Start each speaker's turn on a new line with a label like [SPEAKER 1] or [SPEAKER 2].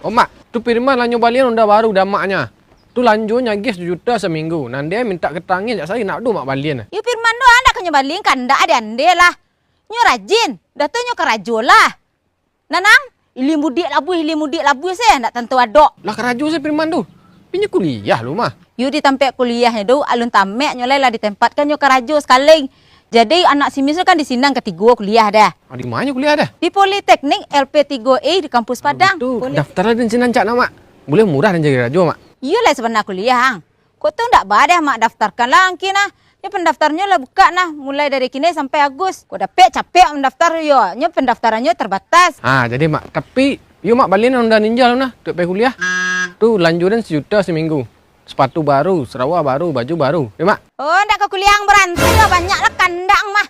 [SPEAKER 1] Oh mak, tu Firman lanjut balian udah baru dah maknya. Tu lanjutnya guys 2 juta seminggu. Nanti minta ketangin jak saya nak du mak balian.
[SPEAKER 2] Yu Firman do anda kan nyobalin kan ndak ada ande lah. Nyo rajin, dah tu nyo kerajo lah. Nanang, ili mudik labu saya ndak tentu adok.
[SPEAKER 1] Lah keraju saya Firman tu. Pinya kuliah lu mah.
[SPEAKER 2] Yu di tempat kuliahnya do alun tamek nyo lah ditempatkan nyo kerajo sekali. Jadi anak si Misal kan di Sindang ketiga kuliah dah.
[SPEAKER 1] Di mana kuliah dah?
[SPEAKER 2] Di Politeknik LP3E di kampus Padang.
[SPEAKER 1] Tu daftar lah di sini mak. Boleh murah dan jadi rajo mak.
[SPEAKER 2] Iya lah sebenarnya kuliah hang. Kok tu ndak badah mak daftarkan lah angki nah. Nya pendaftarnya lah buka nah mulai dari kini sampai Agustus. Kok dapet capek mendaftar yo. Nya pendaftarannya terbatas.
[SPEAKER 1] Jadi mak, tapi yuk mak balian udah ninjal nah, tuh pergi kuliah. Tu lanjutan 1 juta seminggu. Sepatu baru, serawak baru, baju baru. Ya mak.
[SPEAKER 2] Oh, ndak ke kuliah yang berantui lah banyak lah kandang mah.